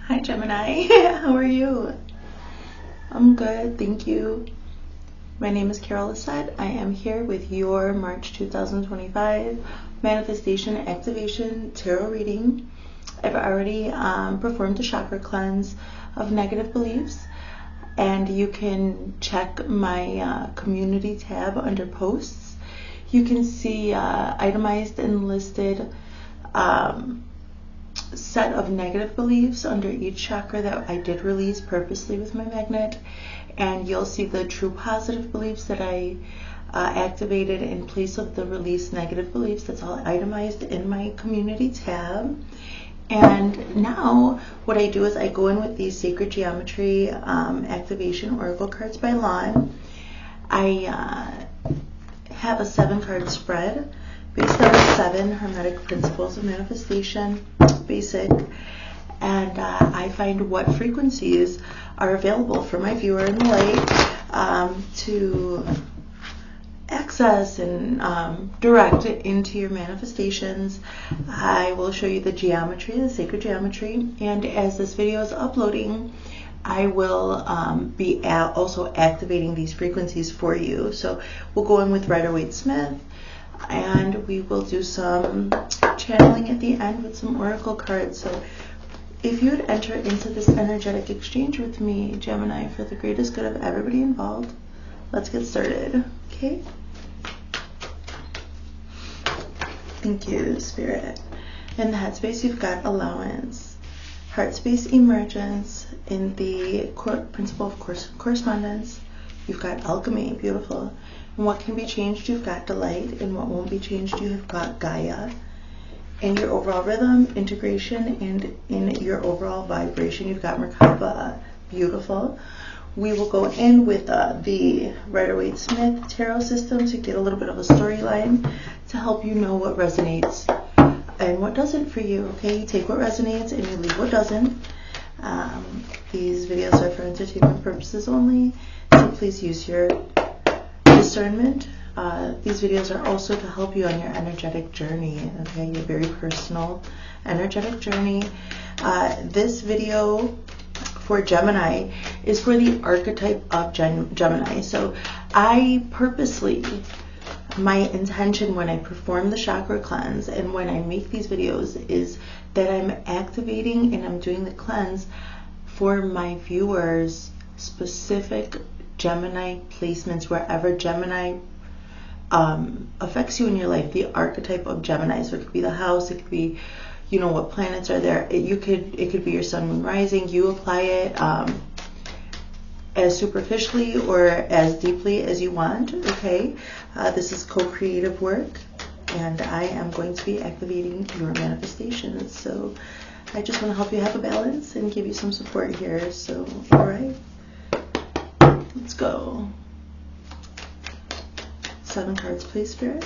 Hi Gemini, how are you? I'm good, thank you. My name is Lissett. I am here with your March 2025 Manifestation Activation Tarot reading. I've already performed a chakra cleanse of negative beliefs, and you can check my community tab under posts. You can see itemized and listed set of negative beliefs under each chakra that I did release purposely with my magnet, and you'll see the true positive beliefs that I activated in place of the released negative beliefs. That's all itemized in my community tab. And now what I do is I go in with these sacred geometry activation oracle cards by Lon. I have a 7-card spread based on the 7 hermetic principles of manifestation, basic, and I find what frequencies are available for my viewer in the light to access and direct it into your manifestations. I will show you the geometry, the sacred geometry, and as this video is uploading, I will be also activating these frequencies for you. So we'll go in with Rider-Waite-Smith, and we will do some channeling at the end with some oracle cards. So if you would enter into this energetic exchange with me, Gemini, for the greatest good of everybody involved, let's get started, okay? Thank you, Spirit. In the headspace, you've got allowance, heart space, emergence. In the principle of correspondence, you've got alchemy, beautiful. And what can be changed, you've got delight. And what won't be changed, you have got Gaia. In your overall rhythm, integration, and in your overall vibration, you've got Merkaba, beautiful. We will go in with the Rider-Waite-Smith tarot system to get a little bit of a storyline to help you know what resonates and what doesn't for you, okay? You take what resonates and you leave what doesn't. These videos are for entertainment purposes only, so please use your discernment. These videos are also to help you on your energetic journey, okay? Your very personal energetic journey. This video for Gemini is for the archetype of Gemini. So I purposely, my intention when I perform the chakra cleanse and when I make these videos is that I'm activating and I'm doing the cleanse for my viewers specific Gemini placements, wherever Gemini affects you in your life, the archetype of Gemini. So it could be the house, it could be, you know, what planets are there. It could be your sun, moon, rising. You apply it as superficially or as deeply as you want, okay? This is co-creative work, and I am going to be activating your manifestations. So I just want to help you have a balance and give you some support here. So, all right, let's go. 7 cards, please, Spirit.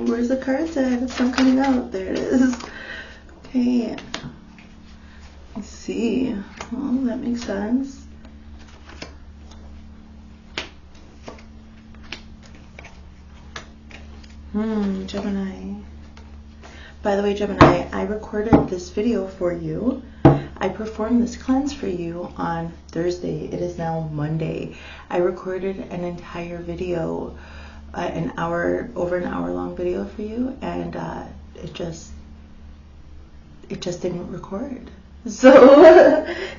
Where's the cards at? It's not coming out. There it is. Okay. Let's see. Well, that makes sense. Gemini. By the way, Gemini, I recorded this video for you. I performed this cleanse for you on Thursday. It is now Monday. I recorded an entire video, over an hour long video for you, and it just didn't record. So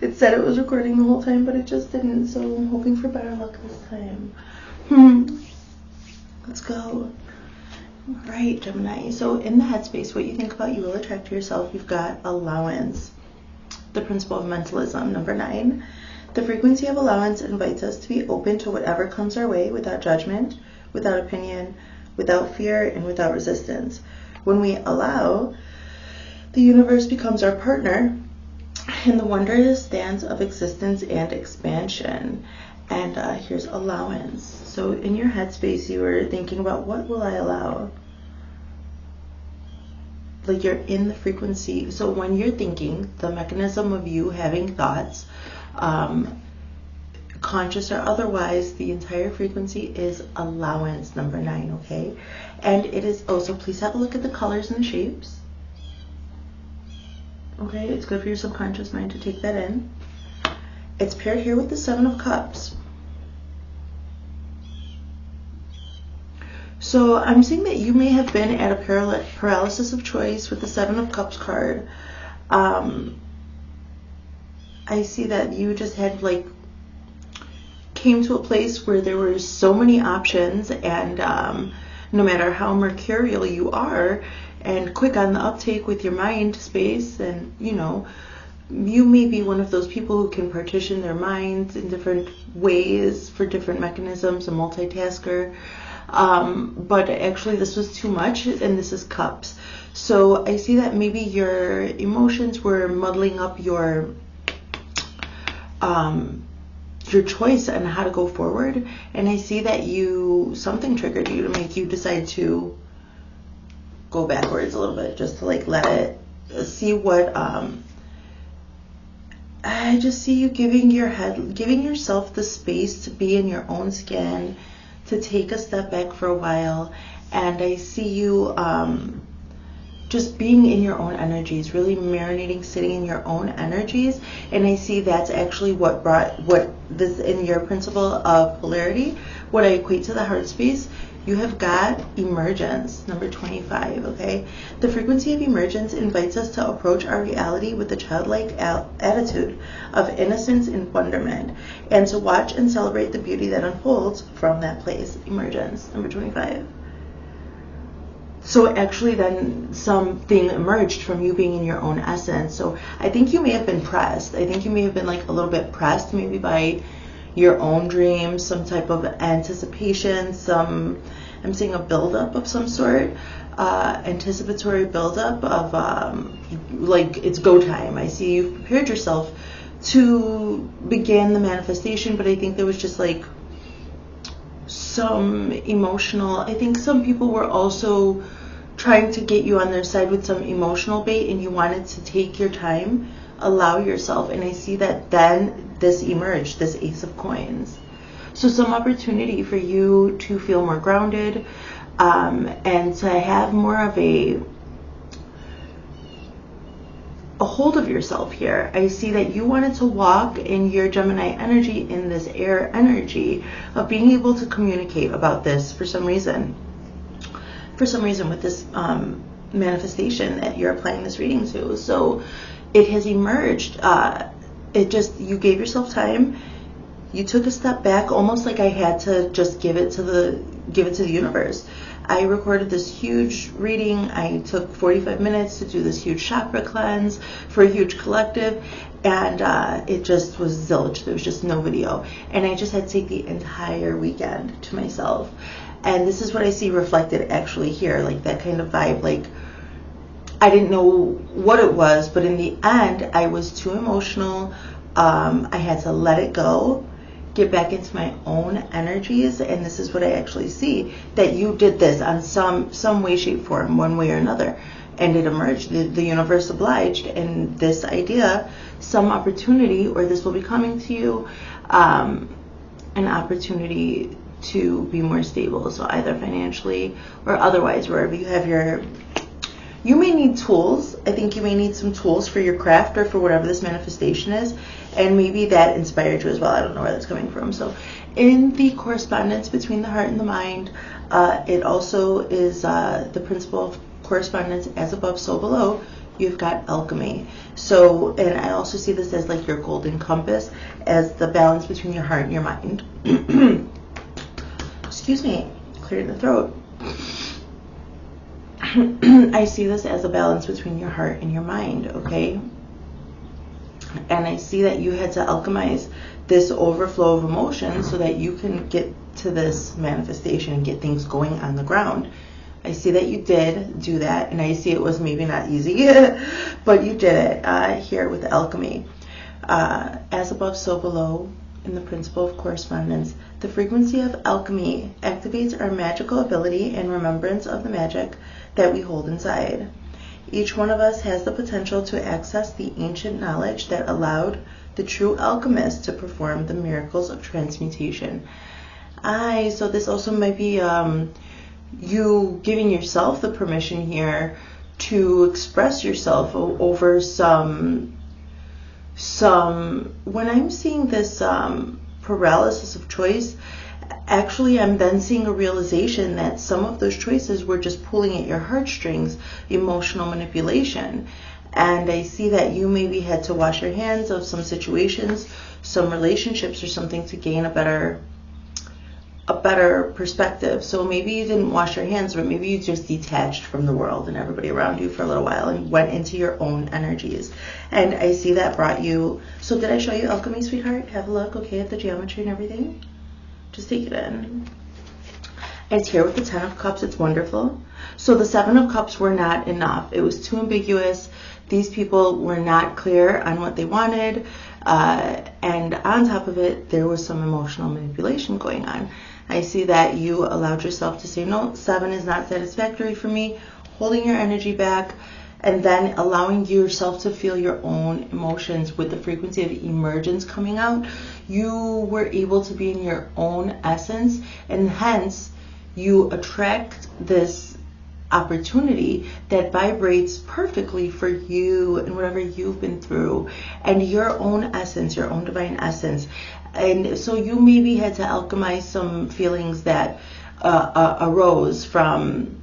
it said it was recording the whole time, but it just didn't. So I'm hoping for better luck this time. Let's go. All right, Gemini. So in the headspace, what you think about, you will attract to yourself. You've got allowance, the principle of mentalism, number 9. The frequency of allowance invites us to be open to whatever comes our way without judgment, without opinion, without fear, and without resistance. When we allow, the universe becomes our partner in the wondrous dance of existence and expansion. And here's allowance. So in your headspace, you were thinking about, what will I allow? Like, you're in the frequency. So when you're thinking, the mechanism of you having thoughts conscious or otherwise, the entire frequency is allowance, number 9, okay? And it is also, please have a look at the colors and the shapes. Okay, it's good for your subconscious mind to take that in. It's paired here with the 7 of Cups. So I'm seeing that you may have been at a paralysis of choice with the 7 of Cups card. I see that you just had like came to a place where there were so many options, and no matter how mercurial you are and quick on the uptake with your mind space, and you know, you may be one of those people who can partition their minds in different ways for different mechanisms, a multitasker. But actually this was too much, and this is Cups. So I see that maybe your emotions were muddling up your choice on how to go forward. And I see that something triggered you to make you decide to go backwards a little bit, just to like let it see what, I just see you giving yourself the space to be in your own skin, to take a step back for a while. And I see you just being in your own energies, really marinating, sitting in your own energies. And I see that's actually what this in your principle of polarity, what I equate to the heart space. You have got emergence, number 25, okay? The frequency of emergence invites us to approach our reality with a childlike attitude of innocence and wonderment, and to watch and celebrate the beauty that unfolds from that place. Emergence, number 25. So actually then something emerged from you being in your own essence. So I think you may have been pressed. I think you may have been like a little bit pressed maybe by your own dreams, some type of anticipation, I'm seeing a buildup of some sort, anticipatory buildup of like it's go time. I see you've prepared yourself to begin the manifestation, but I think there was just like some emotional, I think some people were also trying to get you on their side with some emotional bait, and you wanted to take your time, allow yourself. And I see that then this emerged, this Ace of Coins. So some opportunity for you to feel more grounded, and to have more of a hold of yourself here. I see that you wanted to walk in your Gemini energy, in this air energy of being able to communicate about this for some reason with this manifestation that you're applying this reading to. So it has emerged. You gave yourself time. You took a step back, almost like I had to just give it to the universe. I recorded this huge reading. I took 45 minutes to do this huge chakra cleanse for a huge collective, and it just was zilch. There was just no video, and I just had to take the entire weekend to myself. And this is what I see reflected actually here, like that kind of vibe. Like I didn't know what it was, but in the end, I was too emotional. I had to let it go, get back into my own energies, and this is what I actually see, that you did this on some way, shape, form, one way or another, and it emerged. The universe obliged, and this idea, some opportunity, or this will be coming to you, an opportunity to be more stable, so either financially or otherwise, wherever you have you may need tools. I think you may need some tools for your craft or for whatever this manifestation is. And maybe that inspired you as well. I don't know where that's coming from. So in the correspondence between the heart and the mind, it also is the principle of correspondence, as above, so below. You've got alchemy. So, and I also see this as like your golden compass, as the balance between your heart and your mind. Excuse me, clearing the throat. I see this as a balance between your heart and your mind, okay? And I see that you had to alchemize this overflow of emotion so that you can get to this manifestation and get things going on the ground. I see that you did do that, and I see it was maybe not easy, but you did it here with alchemy. As above, so below, in the principle of correspondence. The frequency of alchemy activates our magical ability and remembrance of the magic that we hold inside. Each one of us has the potential to access the ancient knowledge that allowed the true alchemist to perform the miracles of transmutation. So this also might be you giving yourself the permission here to express yourself over some when I'm seeing this paralysis of choice, actually I'm then seeing a realization that some of those choices were just pulling at your heartstrings, emotional manipulation. And I see that you maybe had to wash your hands of some situations, some relationships or something to gain a better perspective. So maybe you didn't wash your hands, but maybe you just detached from the world and everybody around you for a little while and went into your own energies. And I see that brought you. So did I show you alchemy, sweetheart? Have a look, okay, at the geometry and everything? Just take it in. It's here with the 10 of Cups. It's wonderful. So the 7 of Cups were not enough. It was too ambiguous. These people were not clear on what they wanted. And on top of it, there was some emotional manipulation going on. I see that you allowed yourself to say, no, 7 is not satisfactory for me, holding your energy back, and then allowing yourself to feel your own emotions with the frequency of emergence coming out. You were able to be in your own essence, and hence you attract this opportunity that vibrates perfectly for you and whatever you've been through and your own essence, your own divine essence. And so you maybe had to alchemize some feelings that arose from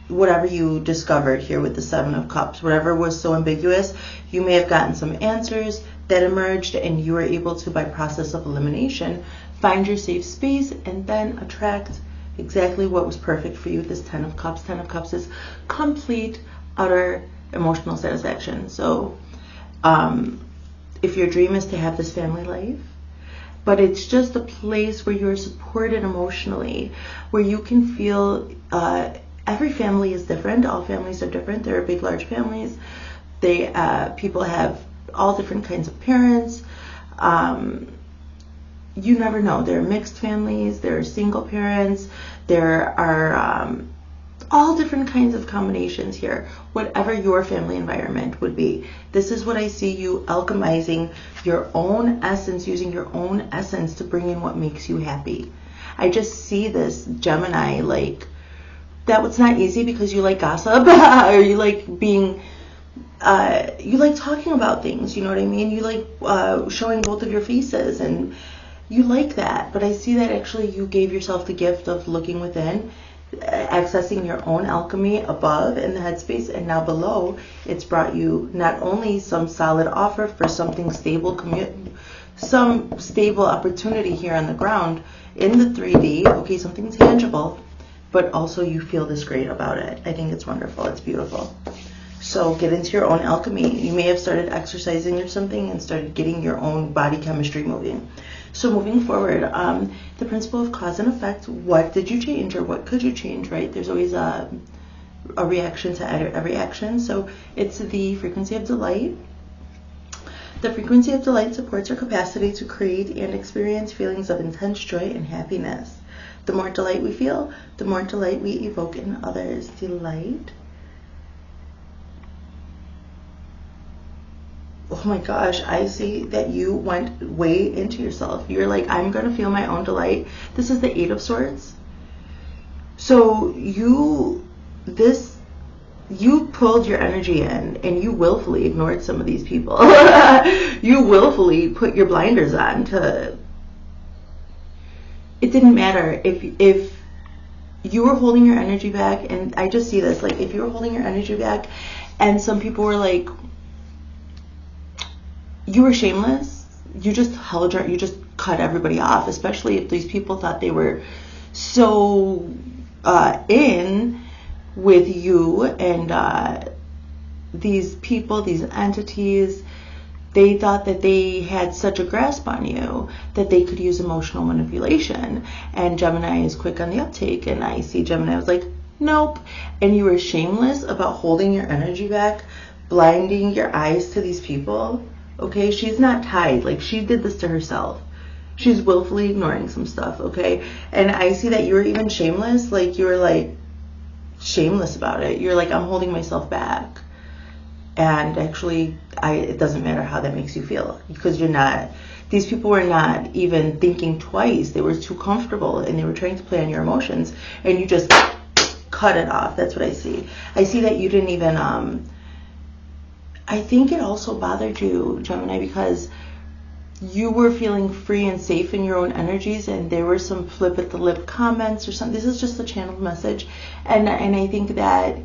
whatever you discovered here with the 7 of Cups. Whatever was so ambiguous, you may have gotten some answers that emerged, and you were able to, by process of elimination, find your safe space and then attract exactly what was perfect for you. This 10 of Cups. 10 of Cups is complete, utter emotional satisfaction. So if your dream is to have this family life, but it's just a place where you're supported emotionally, where you can feel, every family is different. All families are different. There are big, large families. People have all different kinds of parents. You never know. There are mixed families. There are single parents. There are all different kinds of combinations here, whatever your family environment would be. This is what I see you alchemizing your own essence, using your own essence to bring in what makes you happy. I just see this Gemini, like, that was not easy because you like gossip or you like being, you like talking about things, you know what I mean? You like showing both of your faces and you like that. But I see that actually you gave yourself the gift of looking within, accessing your own alchemy above in the headspace, and now below it's brought you not only some solid offer for something stable, some stable opportunity here on the ground in the 3D, okay, something tangible, but also you feel this great about it. I think it's wonderful. It's beautiful. So get into your own alchemy. You may have started exercising or something and started getting your own body chemistry moving. So moving forward, the principle of cause and effect, what did you change or what could you change, right? There's always a reaction to every action. So it's the frequency of delight. The frequency of delight supports our capacity to create and experience feelings of intense joy and happiness. The more delight we feel, the more delight we evoke in others. Delight. Oh my gosh, I see that you went way into yourself. You're like, I'm going to feel my own delight. This is the 8 of Swords. So you pulled your energy in and you willfully ignored some of these people. You willfully put your blinders on to... It didn't matter if you were holding your energy back, and I just see this, like if you were holding your energy back and some people were like, you were shameless, you just cut everybody off, especially if these people thought they were so in with you, and these people, these entities, they thought that they had such a grasp on you that they could use emotional manipulation. And Gemini is quick on the uptake, and I see Gemini was like, nope. And you were shameless about holding your energy back, blinding your eyes to these people. Okay, she's not tied. Like, she did this to herself. She's willfully ignoring some stuff, okay? And I see that you were even shameless. Like, you were like shameless about it. You're like, I'm holding myself back. And actually, it doesn't matter how that makes you feel, because these people were not even thinking twice. They were too comfortable, and they were trying to play on your emotions, and you just cut it off. That's what I see. I see that you didn't even, I think it also bothered you, Gemini, because you were feeling free and safe in your own energies, and there were some flip at the lip comments or something. This is just a channeled message. And I think that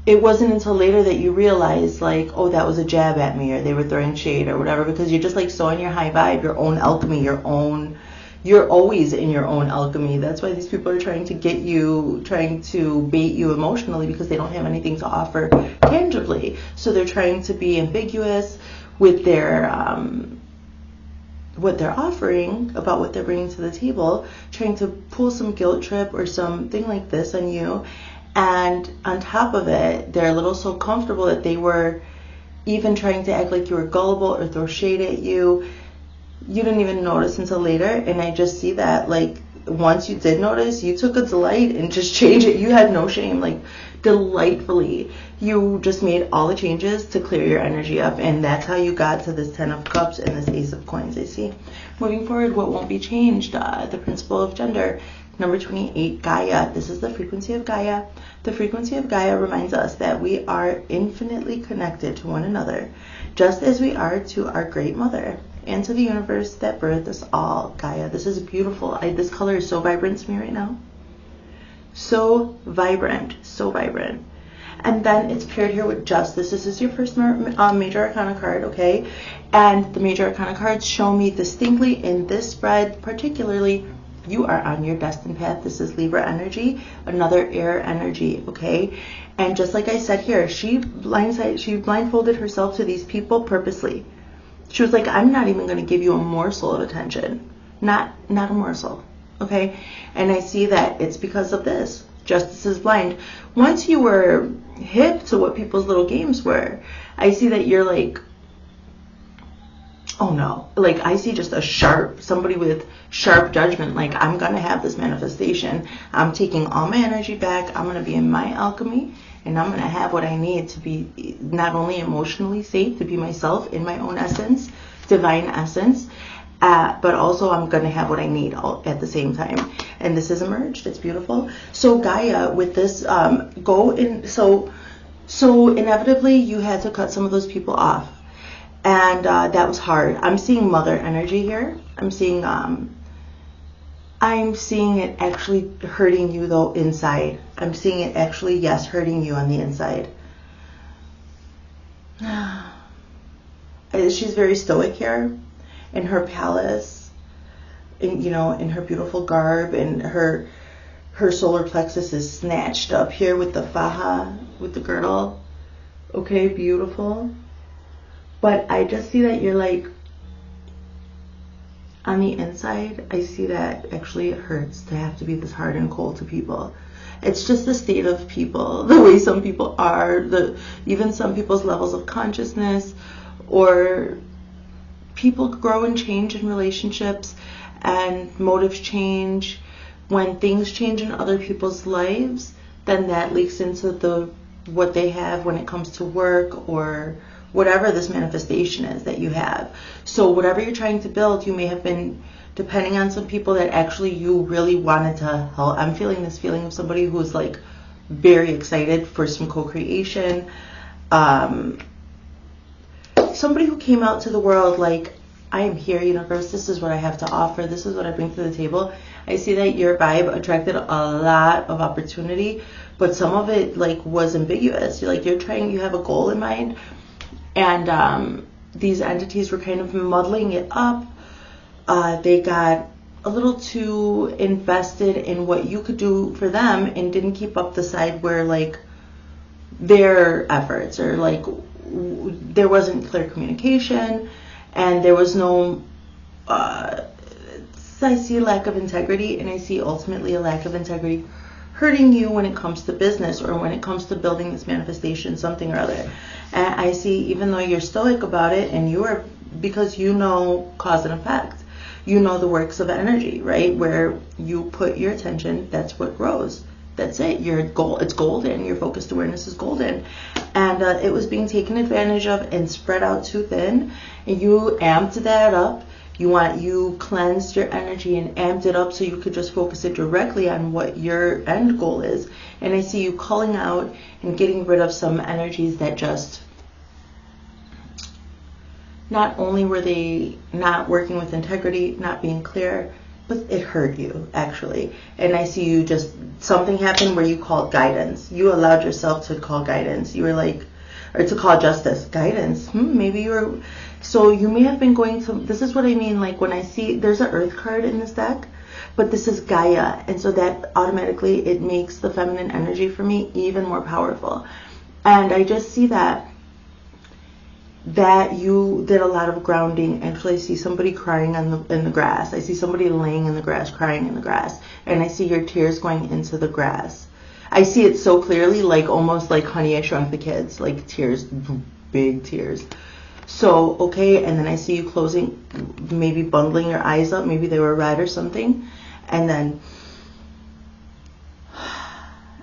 it wasn't until later that you realized, like, oh, that was a jab at me, or they were throwing shade or whatever, because you're just like so in your high vibe, your own alchemy, you're always in your own alchemy. That's why these people are trying to get you, trying to bait you emotionally, because they don't have anything to offer tangibly. So they're trying to be ambiguous with their, what they're offering, about what they're bringing to the table, trying to pull some guilt trip or something like this on you. And on top of it, they're a little so comfortable that they were even trying to act like you were gullible or throw shade at you. You didn't even notice until later. And I just see that, like, once you did notice, you took a delight and just changed it. You had no shame, like, delightfully. You just made all the changes to clear your energy up. And that's how you got to this 10 of Cups and this Ace of Coins, I see. Moving forward, what won't be changed? The principle of gender. Number 28, Gaia. This is the frequency of Gaia. The frequency of Gaia reminds us that we are infinitely connected to one another, just as we are to our great mother and to the universe that birthed us all. Gaia. This is beautiful. This color is so vibrant to me right now. So vibrant. So vibrant. And then it's paired here with Justice. This is your first major arcana card, okay? And the major arcana cards show me distinctly in this spread, particularly, you are on your destined path. This is Libra energy, another air energy, okay? And just like I said here, she blindfolded herself to these people purposely. She was like, I'm not even going to give you a morsel of attention. Not a morsel, okay? And I see that it's because of this. Justice is blind. Once you were hip to what people's little games were, I see that you're like, oh no, like I see just somebody with sharp judgment, like I'm going to have this manifestation. I'm taking all my energy back. I'm going to be in my alchemy, and I'm going to have what I need to be not only emotionally safe, to be myself in my own essence, divine essence, but also I'm going to have what I need all at the same time. And this has emerged. It's beautiful. So Gaia, with this, so inevitably you had to cut some of those people off. And that was hard. I'm seeing mother energy here. I'm seeing it actually hurting you though inside. I'm seeing it actually, yes, hurting you on the inside. She's very stoic here in her palace, in her beautiful garb, and her solar plexus is snatched up here with the faja, with the girdle. Okay, beautiful. But I just see that you're like, on the inside, I see that actually it hurts to have to be this hard and cold to people. It's just the state of people, the way some people are, even some people's levels of consciousness, or people grow and change in relationships, and motives change. When things change in other people's lives, then that leaks into what they have when it comes to work, or whatever this manifestation is that you have. So whatever you're trying to build, you may have been depending on some people that actually you really wanted to help. I'm feeling this feeling of somebody who's like very excited for some co-creation. Somebody who came out to the world like, I am here, universe, this is what I have to offer, this is what I bring to the table. I see that your vibe attracted a lot of opportunity, but some of it like was ambiguous. You have a goal in mind, and these entities were kind of muddling it up. They got a little too invested in what you could do for them and didn't keep up the side where like their efforts, or like there wasn't clear communication, and there was no I see a lack of integrity, and I see ultimately a lack of integrity hurting you when it comes to business, or when it comes to building this manifestation, something or other. And I see, even though you're stoic about it, and because you know cause and effect, you know the works of energy, right? Where you put your attention, that's what grows. That's it. Your goal, it's golden. Your focused awareness is golden. And it was being taken advantage of and spread out too thin. And you amped that up. You cleansed your energy and amped it up so you could just focus it directly on what your end goal is. And I see you culling out and getting rid of some energies that just, not only were they not working with integrity, not being clear, but it hurt you, actually. And I see you just, something happened where you called guidance. You allowed yourself to call guidance. You were like, or to call justice. Guidance. Maybe you were, so you may have been going to, this is what I mean, like when I see, there's an earth card in this deck, but this is Gaia. And so that automatically, it makes the feminine energy for me even more powerful. And I just see that you did a lot of grounding. Actually, I see somebody crying in the grass. I see somebody laying in the grass, crying in the grass. And I see your tears going into the grass. I see it so clearly, like almost like Honey, I Shrunk the Kids, like tears, big tears. So, okay, and then I see you closing, maybe bundling your eyes up. Maybe they were red or something. And then,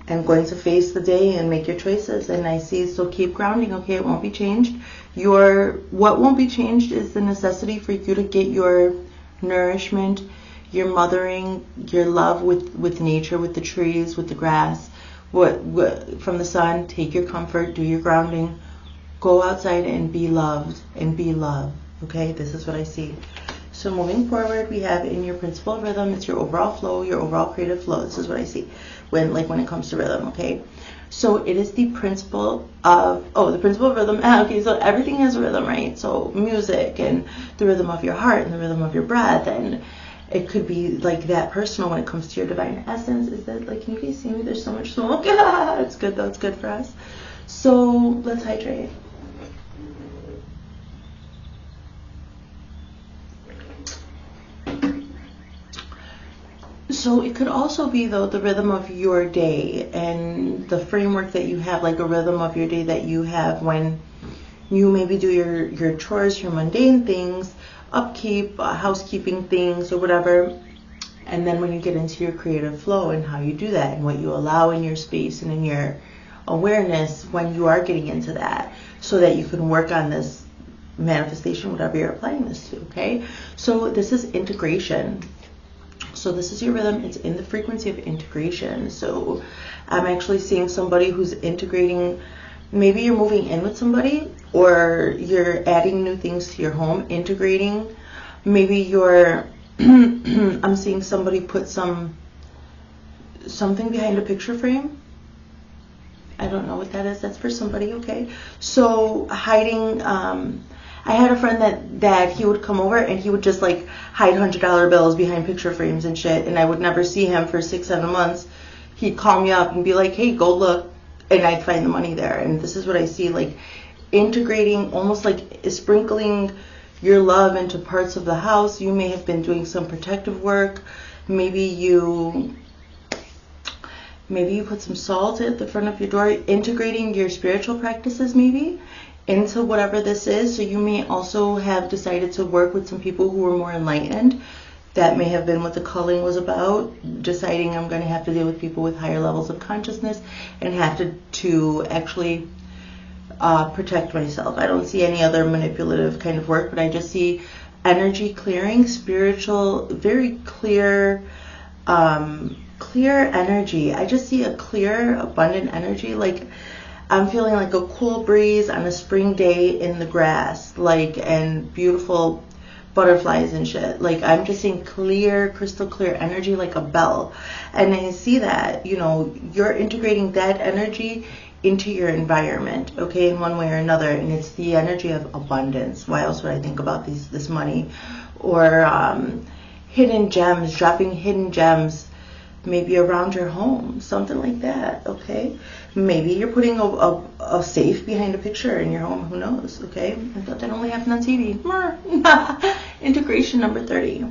and going to face the day and make your choices. And I see, so keep grounding, okay? It won't be changed. What won't be changed is the necessity for you to get your nourishment, your mothering, your love with nature, with the trees, with the grass, from the sun. Take your comfort, do your grounding, go outside and be loved and be love. Okay, this is what I see. So moving forward, we have in your principle of rhythm, it's your overall flow, your overall creative flow. This is what I see when it comes to rhythm. Okay, so it is the principle of, the principle of rhythm. Okay, so everything has a rhythm, right? So music and the rhythm of your heart and the rhythm of your breath, and it could be like that personal when it comes to your divine essence. Is that like, can you guys see me? There's so much smoke. It's good though, it's good for us. So let's hydrate. So it could also be, though, the rhythm of your day and the framework that you have, like a rhythm of your day that you have when you maybe do your chores, your mundane things, upkeep, housekeeping things or whatever. And then when you get into your creative flow and how you do that and what you allow in your space and in your awareness when you are getting into that, so that you can work on this manifestation, whatever you're applying this to, okay? So this is integration. So this is your rhythm. It's in the frequency of integration. So I'm actually seeing somebody who's integrating. Maybe you're moving in with somebody, or you're adding new things to your home, integrating. Maybe you're, I'm seeing somebody put something behind a picture frame. I don't know what that is. That's for somebody, okay? So hiding, I had a friend that he would come over and he would just like hide $100 bills behind picture frames and shit, and I would never see him for 6-7 months. He'd call me up and be like, hey, go look, and I'd find the money there. And this is what I see, like integrating, almost like sprinkling your love into parts of the house. You may have been doing some protective work. Maybe you put some salt at the front of your door, integrating your spiritual practices maybe into whatever this is. So you may also have decided to work with some people who are more enlightened. That may have been what the culling was about, deciding I'm going to have to deal with people with higher levels of consciousness and have to actually protect myself. I don't see any other manipulative kind of work, but I just see energy clearing, spiritual, very clear, clear energy. I just see a clear, abundant energy. Like I'm feeling like a cool breeze on a spring day in the grass, like, and beautiful butterflies and shit. Like I'm just seeing clear, crystal clear energy, like a bell. And I see that, you know, you're integrating that energy into your environment, okay, in one way or another. And it's the energy of abundance. Why else would I think about this money? Or hidden gems, dropping hidden gems maybe around your home, something like that, okay? Maybe you're putting a safe behind a picture in your home, who knows, okay? I thought that only happened on TV. Integration number 30.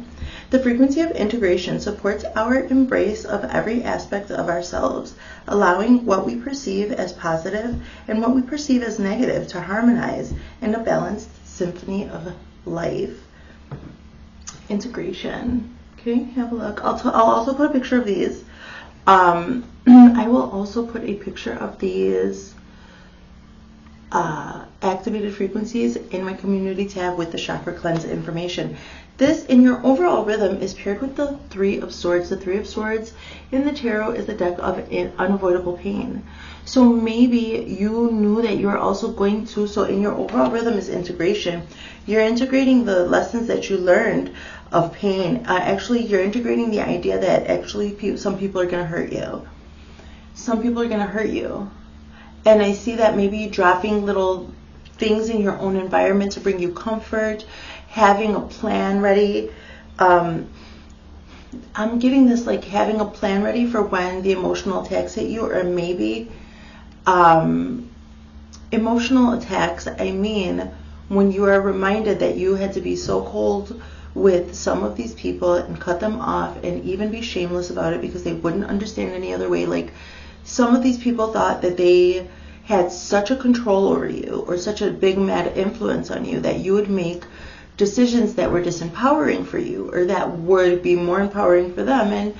The frequency of integration supports our embrace of every aspect of ourselves, allowing what we perceive as positive and what we perceive as negative to harmonize in a balanced symphony of life. Integration. Okay, have a look. I'll also put a picture of these. I will also put a picture of these activated frequencies in my community tab with the chakra cleanse information. This, in your overall rhythm, is paired with the Three of Swords. The Three of Swords in the tarot is the deck of unavoidable pain. So maybe you knew that you were also going to, so in your overall rhythm is integration. You're integrating the lessons that you learned of pain. Actually, you're integrating the idea that actually some people are going to hurt you. Some people are going to hurt you. And I see that maybe dropping little things in your own environment to bring you comfort, having a plan ready. I'm getting this like having a plan ready for when the emotional attacks hit you, or maybe emotional attacks, I mean when you are reminded that you had to be so cold with some of these people and cut them off and even be shameless about it because they wouldn't understand any other way. Like, some of these people thought that they had such a control over you or such a big mad influence on you that you would make decisions that were disempowering for you, or that would be more empowering for them and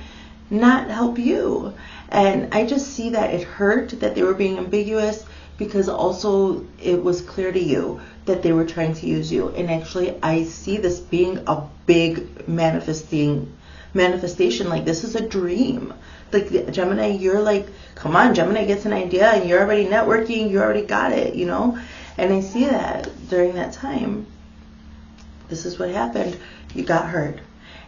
not help you. And I just see that it hurt that they were being ambiguous, because also it was clear to you that they were trying to use you. And actually I see this being a big manifestation. Like, this is a dream. Like, Gemini, you're like, come on, Gemini gets an idea and you're already networking, you already got it, you know. And I see that during that time, this is what happened. You got hurt,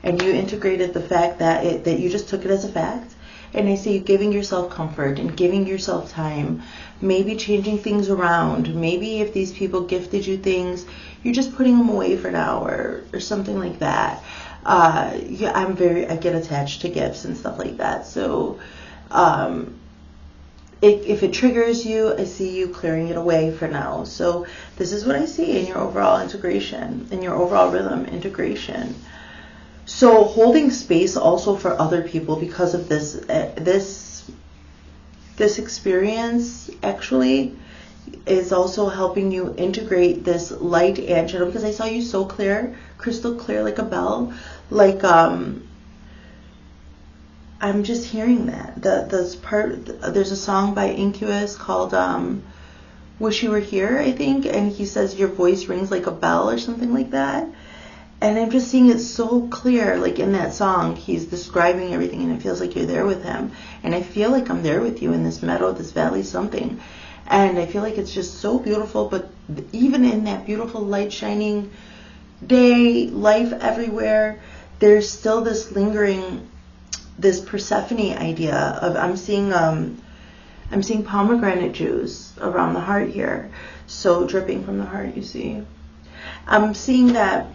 and you integrated the fact that that you just took it as a fact. And I see you giving yourself comfort and giving yourself time, maybe changing things around. Maybe if these people gifted you things, you're just putting them away for now, or something like that. Yeah, I get attached to gifts and stuff like that. So if it triggers you, I see you clearing it away for now. So this is what I see in your overall integration, in your overall rhythm integration. So holding space also for other people because of this experience actually is also helping you integrate this light and shadow, because I saw you so clear, crystal clear, like a bell. Like I'm just hearing that. There's a song by Incubus called Wish You Were Here, I think, and he says your voice rings like a bell or something like that. And I'm just seeing it so clear, like in that song, he's describing everything and it feels like you're there with him. And I feel like I'm there with you in this meadow, this valley, something. And I feel like it's just so beautiful, but even in that beautiful light shining day, life everywhere, there's still this lingering, this Persephone idea of, I'm seeing pomegranate juice around the heart here. So dripping from the heart, you see. I'm seeing that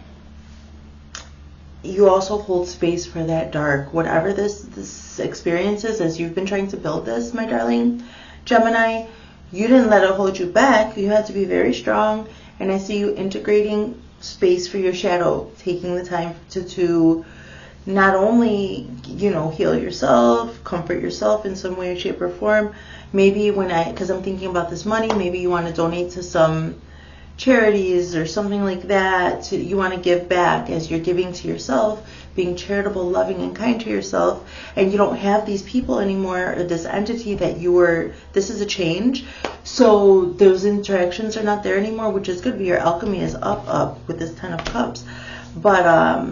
you also hold space for that dark, whatever this experience is, as you've been trying to build this, my darling Gemini. You didn't let it hold you back. You had to be very strong. And I see you integrating space for your shadow, taking the time to not only, you know, heal yourself, comfort yourself in some way, shape, or form. Maybe because I'm thinking about this money, maybe you want to donate to some charities or something like that. You want to give back as you're giving to yourself, being charitable, loving, and kind to yourself. And you don't have these people anymore, or this entity that you were. This is a change, so those interactions are not there anymore, which is good. But your alchemy is up with this Ten of Cups. But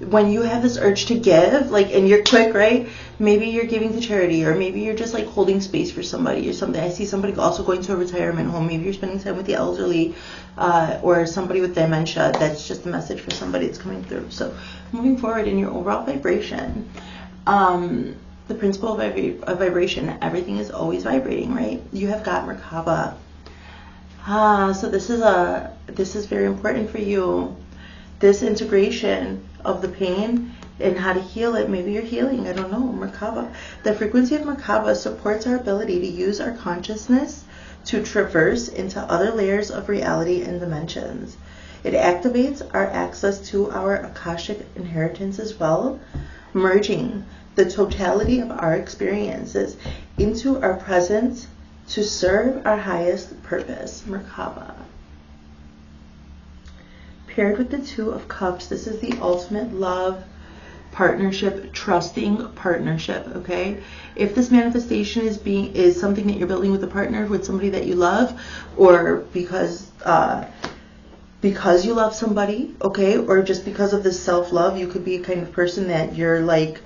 when you have this urge to give, like, and you're quick, right? Maybe you're giving to charity, or maybe you're just like holding space for somebody or something. I see somebody also going to a retirement home. Maybe you're spending time with the elderly, or somebody with dementia. That's just a message for somebody that's coming through. So moving forward in your overall vibration, the principle of vibration, everything is always vibrating, right? You have got Merkaba. So this is very important for you. This integration of the pain and how to heal it. Maybe you're healing, I don't know, Merkaba. The frequency of Merkaba supports our ability to use our consciousness to traverse into other layers of reality and dimensions. It activates our access to our Akashic inheritance as well, merging the totality of our experiences into our present to serve our highest purpose. Merkaba. Paired with the Two of Cups, this is the ultimate love partnership, trusting partnership, okay? If this manifestation is something that you're building with a partner, with somebody that you love, or because you love somebody, okay, or just because of this self-love, you could be a kind of person that you're like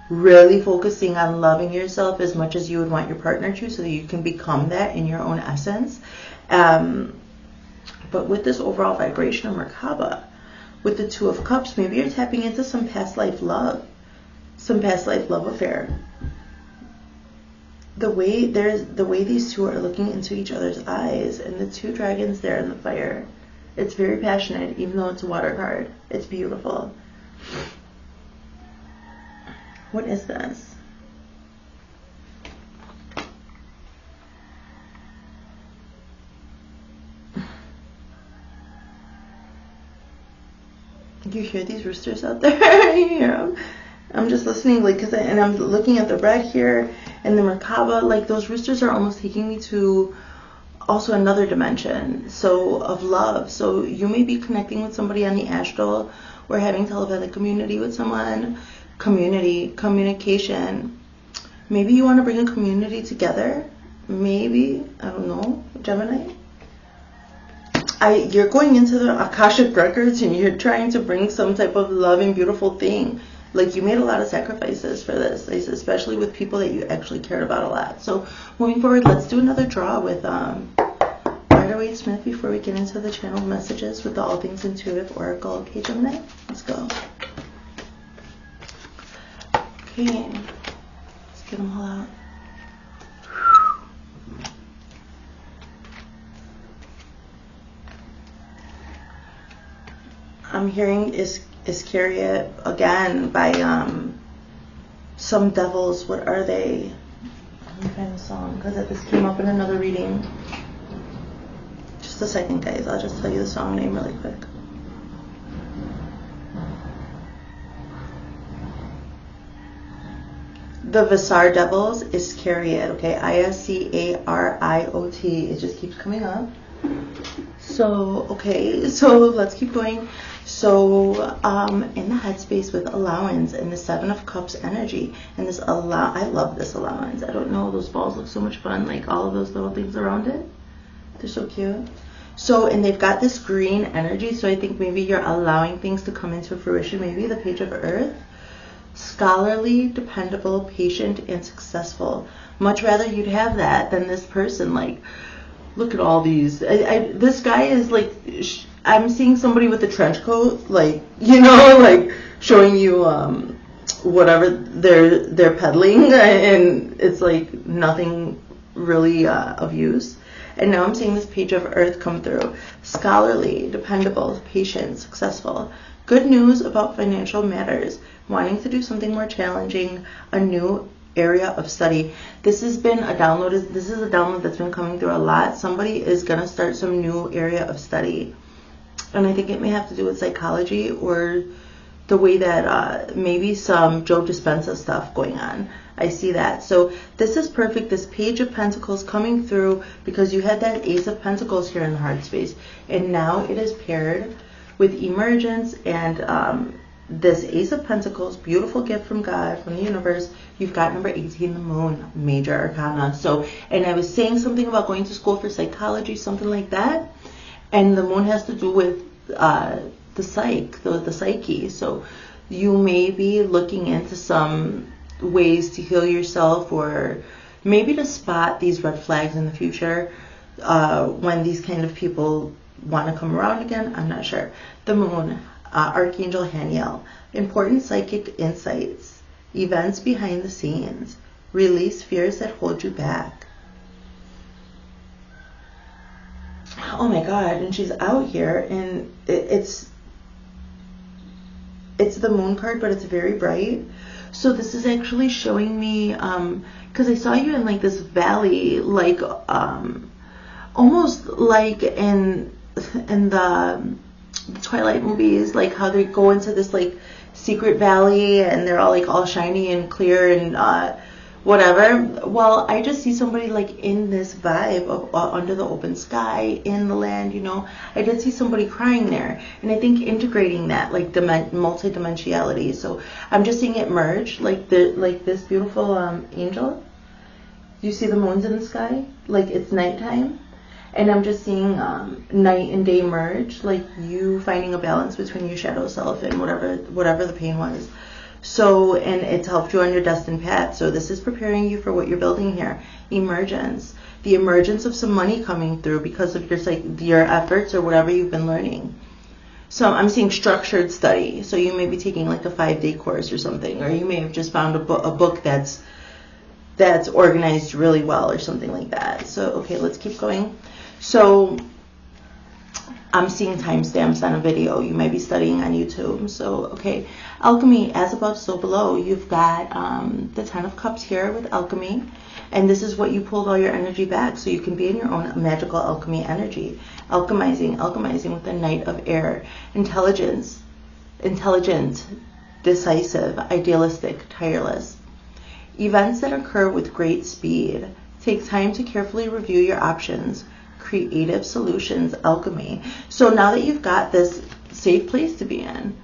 really focusing on loving yourself as much as you would want your partner to, so that you can become that in your own essence. But with this overall vibration of Merkaba, with the Two of Cups, maybe you're tapping into some past life love affair. The way these two are looking into each other's eyes, and the two dragons there in the fire, it's very passionate, even though it's a water card. It's beautiful. What is this? You hear these roosters out there? You hear them? I'm just listening, like, and I'm looking at the red here and the Merkaba. Like, those roosters are almost taking me to also another dimension, so of love. So you may be connecting with somebody on the astral, or having telepathic community with someone. Communication. Maybe you want to bring a community together. Maybe, I don't know, Gemini. You're going into the Akashic records and you're trying to bring some type of loving, beautiful thing. Like, you made a lot of sacrifices for this, especially with people that you actually cared about a lot. So moving forward, let's do another draw with Rider-Waite-Smith before we get into the channeled messages with the All Things Intuitive Oracle. Okay, Gemini, let's go. Okay, let's get them all out. I'm hearing Iscariot again by some devils. What are they? Let me find the song, because this came up in another reading. Just a second, guys. I'll just tell you the song name really quick. The Visar Devils, Iscariot, okay? Iscariot. It just keeps coming up. So, okay, so let's keep going. So, in the headspace with allowance and the Seven of Cups energy, and this I love this allowance. I don't know, those balls look so much fun, like all of those little things around it. They're so cute. So, and they've got this green energy, so I think maybe you're allowing things to come into fruition. Maybe the Page of Earth. Scholarly, dependable, patient, and successful. Much rather you'd have that than this person. Like, look at all these. This guy is like, I'm seeing somebody with a trench coat, like, you know, like showing you whatever they're peddling, and it's like nothing really of use. And now I'm seeing this Page of Earth come through. Scholarly, dependable, patient, successful. Good news about financial matters. Wanting to do something more challenging, a new area of study. This has been a download. This is a download that's been coming through a lot. Somebody is going to start some new area of study. And I think it may have to do with psychology, or the way that maybe some Joe Dispenza stuff going on. I see that. So this is perfect. This Page of Pentacles coming through, because you had that Ace of Pentacles here in the heart space. And now it is paired with emergence and this Ace of Pentacles, beautiful gift from God, from the universe. You've got number 18, the Moon, major arcana. So, and I was saying something about going to school for psychology, something like that. And the Moon has to do with the psyche. So you may be looking into some ways to heal yourself, or maybe to spot these red flags in the future when these kind of people want to come around again. I'm not sure. The Moon, Archangel Haniel, important psychic insights, events behind the scenes, release fears that hold you back. Oh my God, and she's out here, and it's the Moon card, but it's very bright. So this is actually showing me, because I saw you in like this valley, like almost like in the Twilight movies, like how they go into this like secret valley and they're all like all shiny and clear, and whatever. Well, I just see somebody like in this vibe of under the open sky, in the land, you know. I did see somebody crying there, and I think integrating that, like multi-dimensionality. So I'm just seeing it merge, like this beautiful angel. You see the moons in the sky, like it's nighttime, and I'm just seeing night and day merge, like you finding a balance between your shadow self and whatever the pain was. So, and it's helped you on your destined path. So this is preparing you for what you're building here. Emergence. The emergence of some money coming through because of your efforts or whatever you've been learning. So I'm seeing structured study. So you may be taking like a 5-day course or something, or you may have just found a book that's organized really well or something like that. So, okay, let's keep going. So I'm seeing timestamps on a video. You might be studying on YouTube. So, okay, alchemy, as above, so below. You've got the 10 of Cups here with alchemy. And this is what you pulled all your energy back. So you can be in your own magical alchemy energy. Alchemizing with the Knight of Air. Intelligent, decisive, idealistic, tireless. Events that occur with great speed. Take time to carefully review your options. Creative solutions, alchemy. So now that you've got this safe place to be in,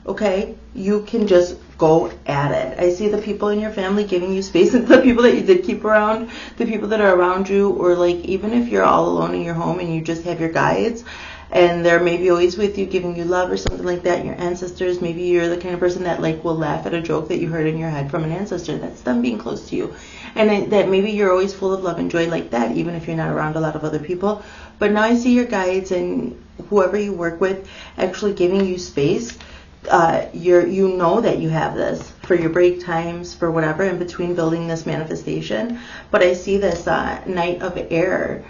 okay, you can just go at it. I see the people in your family giving you space, and the people that you did keep around, the people that are around you, or like even if you're all alone in your home and you just have your guides, and they're maybe always with you, giving you love or something like that. Your ancestors, maybe you're the kind of person that like will laugh at a joke that you heard in your head from an ancestor. That's them being close to you. And that maybe you're always full of love and joy like that, even if you're not around a lot of other people. But now I see your guides and whoever you work with actually giving you space. You know that you have this for your break times, for whatever, in between building this manifestation. But I see this Knight of Air.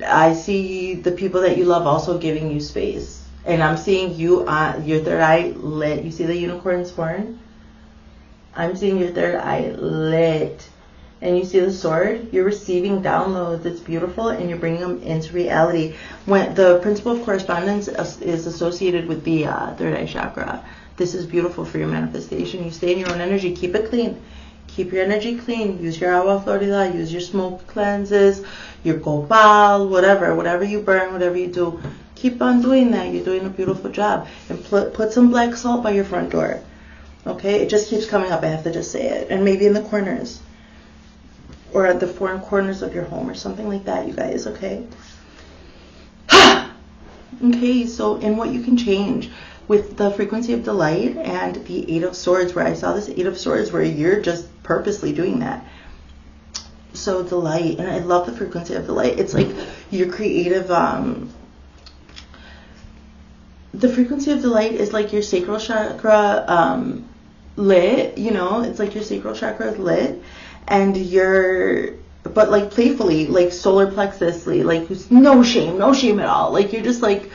I see the people that you love also giving you space. And I'm seeing you, your third eye lit. You see the unicorn's horn? I'm seeing your third eye lit. And you see the sword? You're receiving downloads. It's beautiful, and you're bringing them into reality. When the principle of correspondence is associated with the third eye chakra. This is beautiful for your manifestation. You stay in your own energy. Keep it clean. Keep your energy clean. Use your agua florida. Use your smoke cleanses, your copal, whatever you burn, whatever you do. Keep on doing that. You're doing a beautiful job. And put some black salt by your front door. Okay? It just keeps coming up. I have to just say it. And maybe in the corners. Or at the four corners of your home or something like that, you guys, okay? Okay, so in what you can change with the frequency of delight and the 8 of Swords, where I saw this 8 of Swords where you're just purposely doing that. So delight, and I love the frequency of delight. It's like your creative, the frequency of delight is like your sacral chakra lit, you know, it's like your sacral chakra is lit. And but like playfully, like solar plexusly, like no shame at all. Like you're just like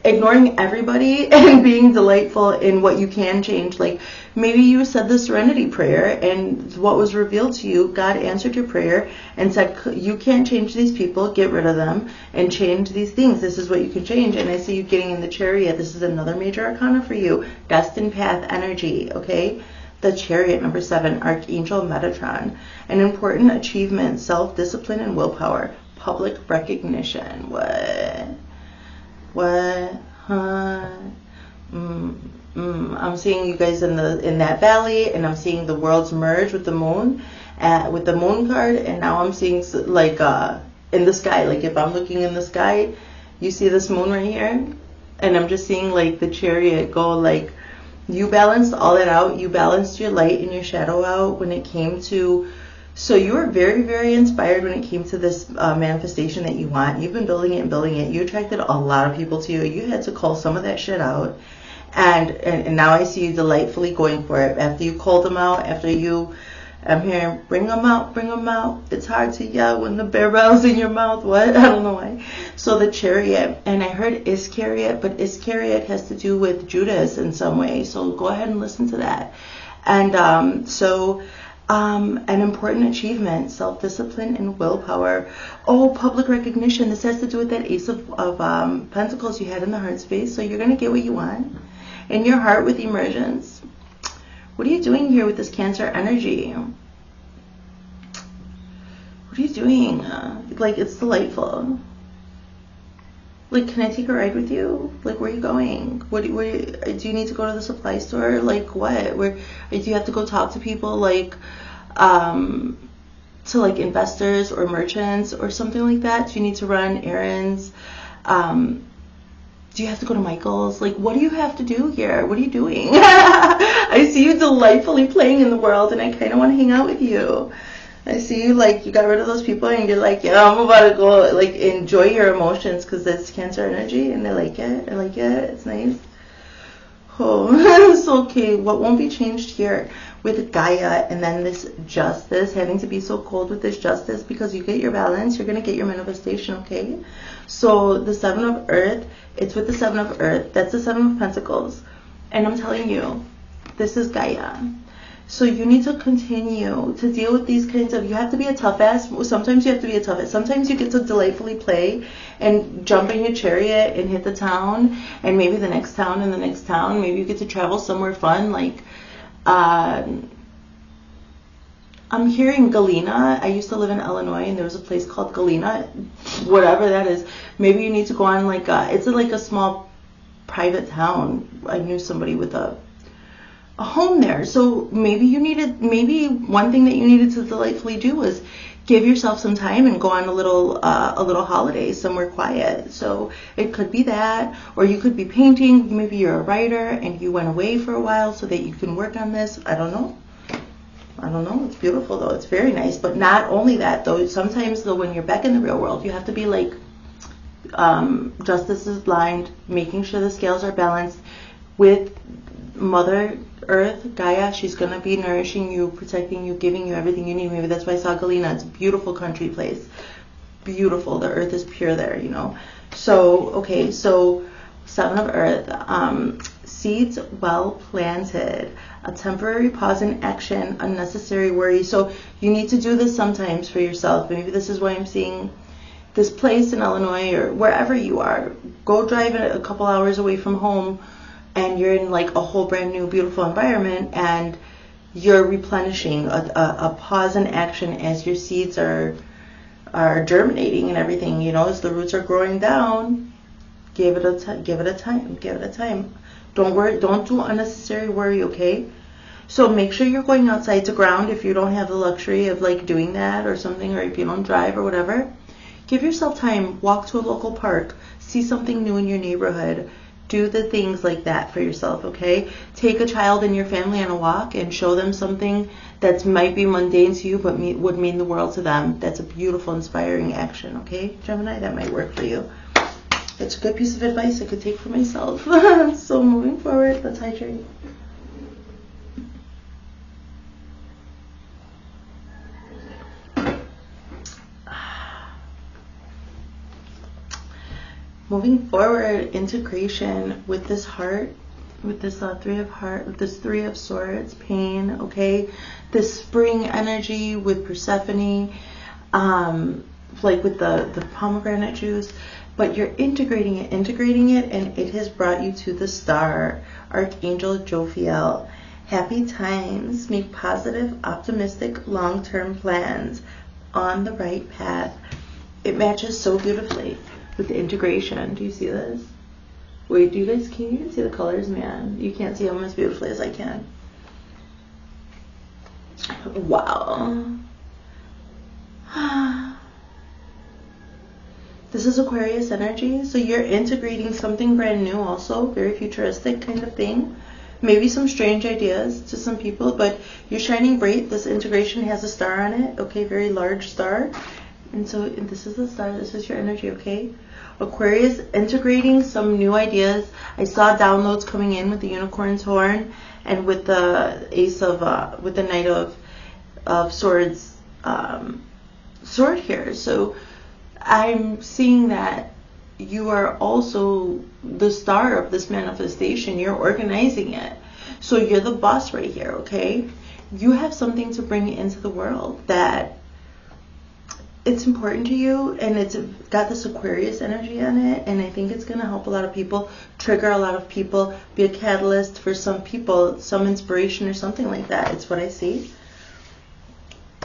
ignoring everybody and being delightful in what you can change. Like maybe you said the serenity prayer, and what was revealed to you, God answered your prayer and said, you can't change these people, get rid of them and change these things. This is what you can change. And I see you getting in the Chariot. This is another major arcana for you. Destined path energy, okay? The Chariot, number 7, Archangel Metatron. An important achievement, self-discipline and willpower. Public recognition. What? Huh? I'm seeing you guys in that valley, and I'm seeing the worlds merge with the moon, with the moon card, and now I'm seeing like in the sky. Like if I'm looking in the sky, you see this moon right here, and I'm just seeing like the Chariot go like. You balanced all that out. You balanced your light and your shadow out when it came to... So you were very, very inspired when it came to this manifestation that you want. You've been building it and building it. You attracted a lot of people to you. You had to cull some of that shit out. And now I see you delightfully going for it. After you culled them out, after you... I'm hearing, bring them out, bring them out. It's hard to yell when the bear rattles in your mouth. What? I don't know why. So the Chariot, and I heard Iscariot, but Iscariot has to do with Judas in some way. So go ahead and listen to that. And an important achievement, self-discipline and willpower. Oh, public recognition. This has to do with that Ace of Pentacles you had in the heart space. So you're going to get what you want in your heart with emergence. What are you doing here with this Cancer energy? What are you doing? Like, it's delightful. Like, can I take a ride with you? Like, where are you going? Do you need to go to the supply store? Like, what? Do you have to go talk to people, like, to like investors or merchants or something like that? Do you need to run errands? Do you have to go to Michael's? Like, what do you have to do here? What are you doing? I see you delightfully playing in the world, and I kind of want to hang out with you. I see you, like, you got rid of those people, and you're like, yeah, I'm about to go, like, enjoy your emotions, because that's Cancer energy, and I like it. I like it. It's nice. Oh, so okay. What won't be changed here with Gaia, and then this justice, having to be so cold with this justice, because you get your balance, you're going to get your manifestation, okay? So the Seven of Earth, it's with the Seven of Earth. That's the Seven of Pentacles. And I'm telling you, this is Gaia. So you need to continue to deal with these kinds of, you have to be a tough ass. Sometimes you have to be a tough ass. Sometimes you get to delightfully play and jump in your chariot and hit the town, and maybe the next town and the next town. Maybe you get to travel somewhere fun, like, I'm hearing Galena. I used to live in Illinois, and there was a place called Galena, whatever that is. Maybe you need to go on, like, it's like a small private town. I knew somebody with a home there. So maybe one thing that you needed to delightfully do was give yourself some time and go on a little holiday somewhere quiet. So it could be that, or you could be painting. Maybe you're a writer and you went away for a while so that you can work on this. I don't know. It's beautiful though. It's very nice. But not only that though, sometimes though, when you're back in the real world, you have to be like, justice is blind, making sure the scales are balanced with Mother Earth, Gaia. She's going to be nourishing you, protecting you, giving you everything you need. Maybe that's why I saw Galena. It's a beautiful country place. Beautiful. The earth is pure there, you know. So, okay, so Seven of Earth. Seeds well planted. A temporary pause in action. Unnecessary worry. So you need to do this sometimes for yourself. Maybe this is why I'm seeing this place in Illinois or wherever you are. Go drive a couple hours away from home, and you're in like a whole brand new beautiful environment, and you're replenishing. A pause in action as your seeds are germinating and everything, you know, as the roots are growing down. Give it a time. Don't worry, don't do unnecessary worry, okay? So make sure you're going outside to ground if you don't have the luxury of like doing that or something, or if you don't drive or whatever. Give yourself time, walk to a local park, see something new in your neighborhood. Do the things like that for yourself, okay? Take a child in your family on a walk and show them something that might be mundane to you but would mean the world to them. That's a beautiful, inspiring action, okay, Gemini? That might work for you. It's a good piece of advice I could take for myself. So moving forward, let's hydrate. Moving forward, integration with this heart, with this Three of Swords, pain, okay? This spring energy with Persephone, like with the pomegranate juice, but you're integrating it, and it has brought you to the star, Archangel Jophiel. Happy times, make positive, optimistic, long-term plans, on the right path. It matches so beautifully with the integration. Do you see this? Wait, can you even see the colors? Man, you can't see them as beautifully as I can. Wow. This is Aquarius energy, so you're integrating something brand new also, very futuristic kind of thing. Maybe some strange ideas to some people, but you're shining bright. This integration has a star on it, okay, very large star. And so this is the star, this is your energy, okay? Aquarius, integrating some new ideas. I saw downloads coming in with the unicorn's horn and with the with the Knight of Swords sword here. So I'm seeing that you are also the star of this manifestation. You're organizing it. So you're the boss right here, okay? You have something to bring into the world that it's important to you, and it's got this Aquarius energy on it, and I think it's going to help a lot of people, trigger a lot of people, be a catalyst for some people, some inspiration or something like that. It's what I see.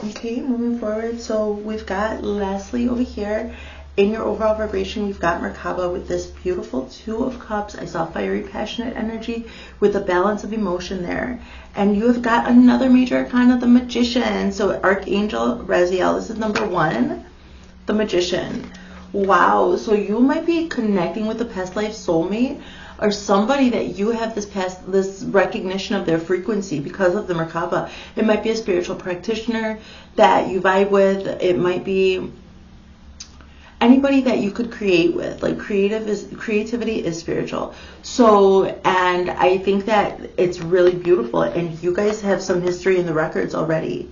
Okay, moving forward. So we've got, lastly, over here, in your overall vibration, we've got Merkaba with this beautiful Two of Cups. I saw fiery, passionate energy with a balance of emotion there. And you have got another major arcana, the Magician. So Archangel Raziel, this is number 1, the Magician. Wow, so you might be connecting with a past life soulmate, or somebody that you have this recognition of their frequency because of the Merkaba. It might be a spiritual practitioner that you vibe with. It might be anybody that you could create with. Like creativity is spiritual. So, and I think that it's really beautiful, and you guys have some history in the records already.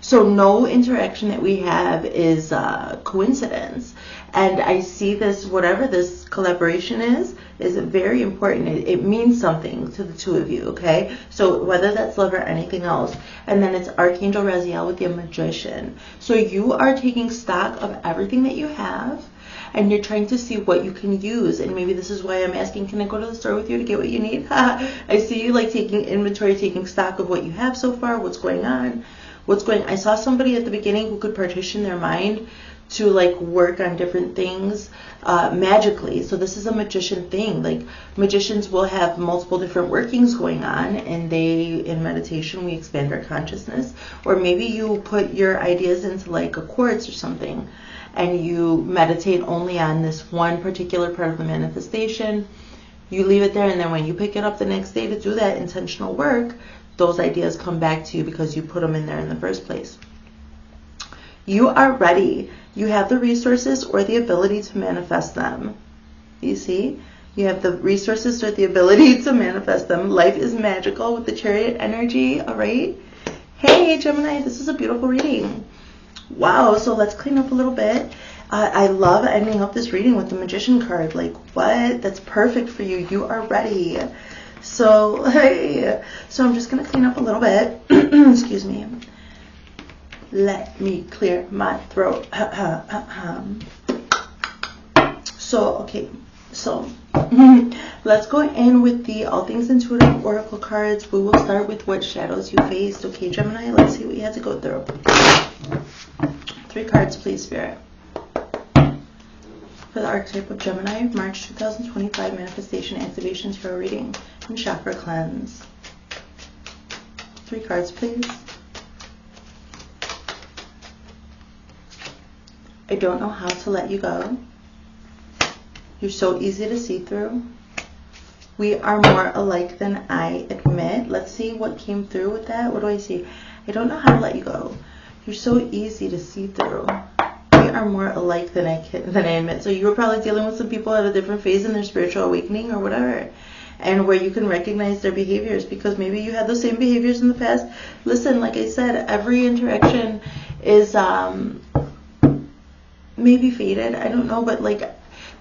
So no interaction that we have is coincidence. And I see this, whatever this collaboration is very important. It means something to the two of you, okay? So whether that's love or anything else. And then it's Archangel Raziel with the Magician. So you are taking stock of everything that you have, and you're trying to see what you can use. And maybe this is why I'm asking, can I go to the store with you to get what you need? I see you like taking inventory, taking stock of what you have so far, what's going on. I saw somebody at the beginning who could partition their mind to like work on different things magically. So this is a magician thing. Like magicians will have multiple different workings going on, and in meditation we expand our consciousness. Or maybe you put your ideas into like a quartz or something, and you meditate only on this one particular part of the manifestation. You leave it there, and then when you pick it up the next day to do that intentional work, those ideas come back to you because you put them in there in the first place. You are ready. You have the resources or the ability to manifest them. You see? You have the resources or the ability to manifest them. Life is magical with the Chariot energy, all right? Hey, Gemini, this is a beautiful reading. Wow, so let's clean up a little bit. I love ending up this reading with the Magician card. Like, what? That's perfect for you. You are ready. So, hey. So I'm just going to clean up a little bit. Excuse me. Let me clear my throat. So, okay. So, let's go in with the All Things Intuitive Oracle cards. We will start with what shadows you faced. Okay, Gemini, let's see what you had to go through. 3 cards, please, Spirit. For the archetype of Gemini, March 2025 Manifestation Activation Tarot Reading and Chakra Cleanse. 3 cards, please. I don't know how to let you go. You're so easy to see through. We are more alike than I admit. Let's see what came through with that. What do I see? I don't know how to let you go. You're so easy to see through. We are more alike than I admit. So you were probably dealing with some people at a different phase in their spiritual awakening or whatever, and where you can recognize their behaviors because maybe you had those same behaviors in the past. Listen, like I said, every interaction is maybe fated. I don't know, but like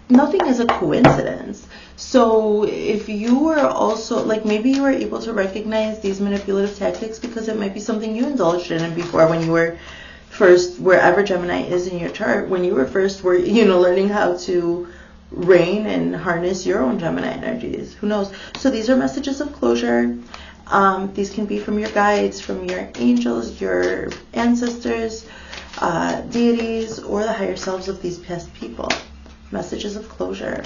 nothing is a coincidence. So if you were also like, maybe you were able to recognize these manipulative tactics because it might be something you indulged in before when you were first, wherever Gemini is in your chart, when you were first learning how to reign and harness your own Gemini energies. Who knows? So these are messages of closure. These can be from your guides, from your angels, your ancestors, deities, or the higher selves of these past people. Messages of closure.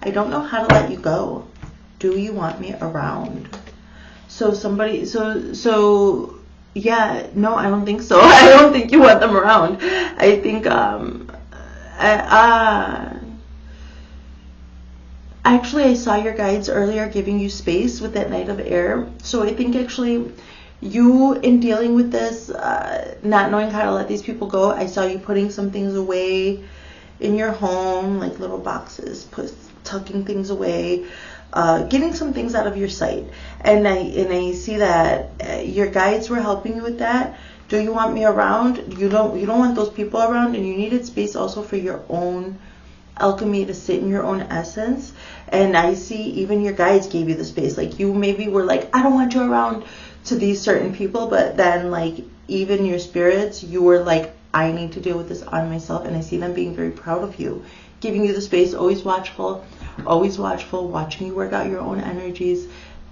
I don't know how to let you go. Do you want me around? So somebody, so yeah, no, I don't think so. I don't think you want them around. I think, actually, I saw your guides earlier giving you space with that Knight of Air. So I think actually you, in dealing with this, not knowing how to let these people go, I saw you putting some things away in your home, like little boxes, tucking things away, getting some things out of your sight. And I see that your guides were helping you with that. Do you want me around? You don't want those people around, and you needed space also for your own alchemy to sit in your own essence. And I see even your guides gave you the space. Like you maybe were like, I don't want you around to these certain people, but then like even your spirits, you were like, I need to deal with this on myself. And I see them being very proud of you, giving you the space, always watchful, watching you work out your own energies.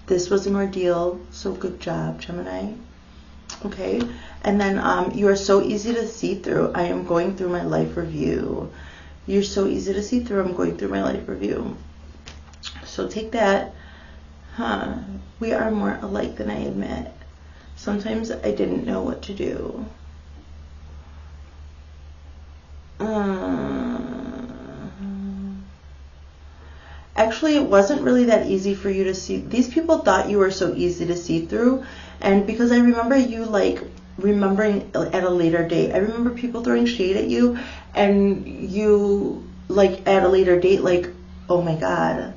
This was an ordeal, so good job, Gemini. Okay, and then you are so easy to see through. I am going through my life review. You're so easy to see through. I'm going through my life review. So take that. We are more alike than I admit. Sometimes I didn't know what to do. Actually, it wasn't really that easy for you to see. These people thought you were so easy to see through. And because I remember you like remembering at a later date. I remember people throwing shade at you and you like at a later date like, oh my God,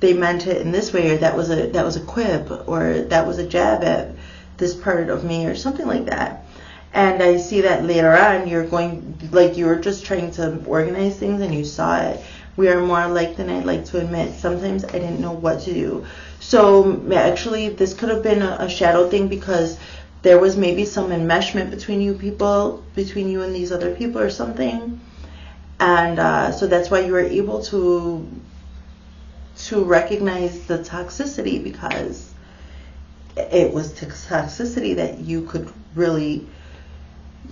they meant it in this way, or that was a quib, or that was a jab at this part of me, or something like that. And I see that later on you're going, like you were just trying to organize things and you saw it. We are more alike than I'd like to admit. Sometimes I didn't know what to do. So actually this could have been a shadow thing, because there was maybe some enmeshment between you people, between you and these other people or something. And so that's why you were able to recognize the toxicity, because it was toxicity that you could really,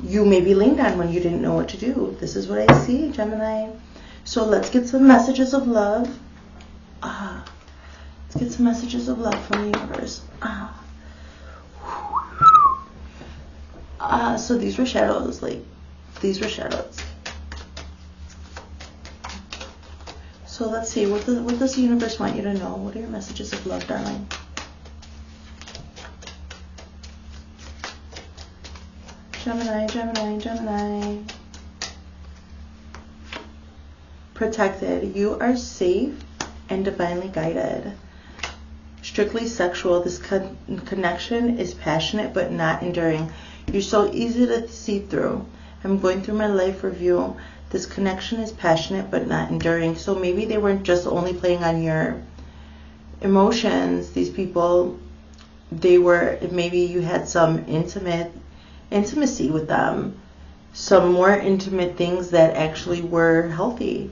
you maybe leaned on when you didn't know what to do. This is what I see, Gemini. So let's get some messages of love. Let's get some messages of love from the universe. So these were shadows, these were shadows. So let's see, what does the universe want you to know? What are your messages of love, darling? Gemini, Gemini, Gemini. Protected. You are safe and divinely guided. Strictly sexual. This connection is passionate but not enduring. You're so easy to see through. I'm going through my life review. This connection is passionate but not enduring. So maybe they weren't just only playing on your emotions, these people. They were, maybe you had some intimacy with them. Some more intimate things that actually were healthy.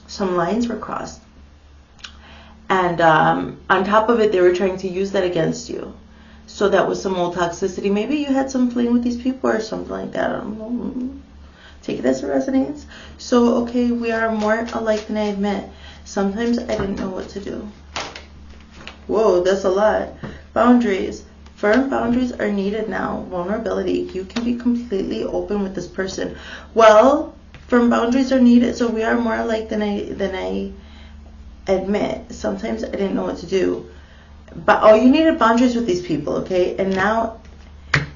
Some lines were crossed. And on top of it, they were trying to use that against you. So that was some old toxicity. Maybe you had some fling with these people or something like that. I don't know. Take it as it resonates. So, okay, we are more alike than I admit. Sometimes I didn't know what to do. Whoa, that's a lot. Boundaries. Firm boundaries are needed now. Vulnerability. You can be completely open with this person. Well, firm boundaries are needed. So we are more alike than I admit. Sometimes I didn't know what to do. But you needed boundaries with these people, okay? And now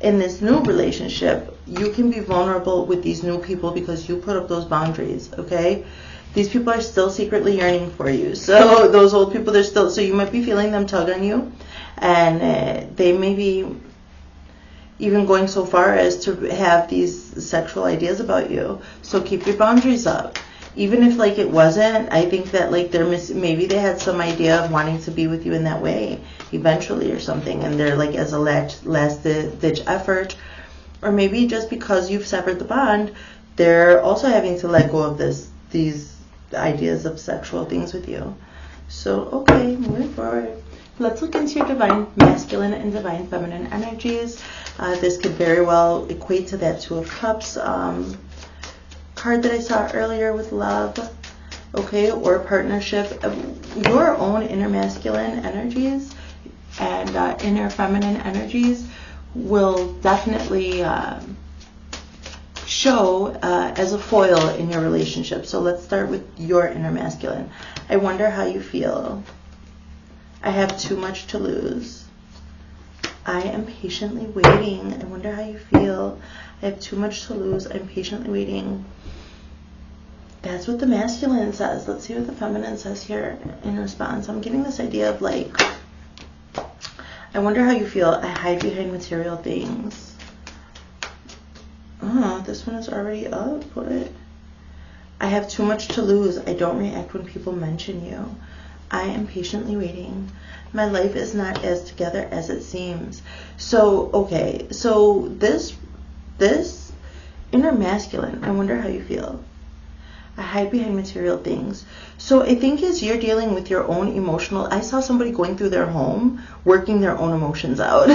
in this new relationship, you can be vulnerable with these new people because you put up those boundaries, okay? These people are still secretly yearning for you. So those old people, they're still, so you might be feeling them tug on you. And they may be even going so far as to have these sexual ideas about you. So keep your boundaries up. Even if like it wasn't, I think that like maybe they had some idea of wanting to be with you in that way eventually or something, and they're like as a last ditch effort, or maybe just because you've severed the bond, they're also having to let go of these ideas of sexual things with you. So okay, moving forward, let's look into your divine masculine and divine feminine energies. This could very well equate to that Two of Cups card that I saw earlier with love, okay, or partnership. Your own inner masculine energies and inner feminine energies will definitely show as a foil in your relationship. So let's start with your inner masculine. I wonder how you feel. I have too much to lose. I am patiently waiting. I wonder how you feel. I have too much to lose. I'm patiently waiting. That's what the masculine says. Let's see what the feminine says here in response. I'm getting this idea of like, I wonder how you feel. I hide behind material things. Oh, this one is already up. What? I have too much to lose. I don't react when people mention you. I am patiently waiting. My life is not as together as it seems. So, okay. So this inner masculine, I wonder how you feel. I hide behind material things. So I think as you're dealing with your own emotional, I saw somebody going through their home, working their own emotions out.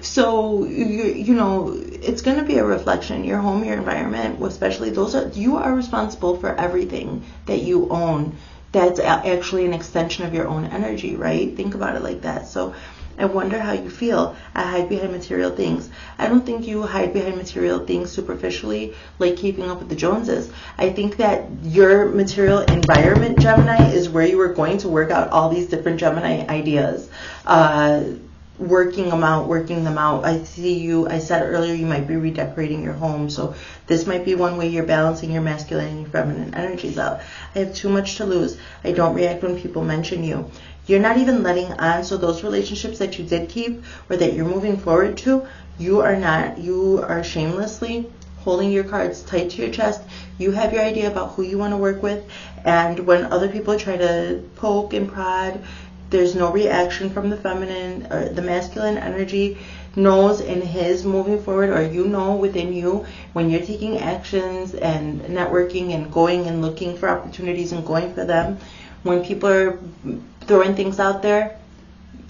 So, you know, it's going to be a reflection. Your home, your environment, especially you are responsible for everything that you own. That's actually an extension of your own energy, right? Think about it like that. So I wonder how you feel. I hide behind material things. I don't think you hide behind material things superficially, like keeping up with the Joneses. I think that your material environment, Gemini, is where you are going to work out all these different Gemini ideas. Working them out. I said earlier, you might be redecorating your home. So this might be one way you're balancing your masculine and your feminine energies out. I have too much to lose. I don't react when people mention you. You're not even letting on. So those relationships that you did keep or that you're moving forward to, you are shamelessly holding your cards tight to your chest. You have your idea about who you want to work with. And when other people try to poke and prod, there's no reaction from the feminine or the masculine energy knows in his moving forward, or you know within you when you're taking actions and networking and going and looking for opportunities and going for them. When people are throwing things out there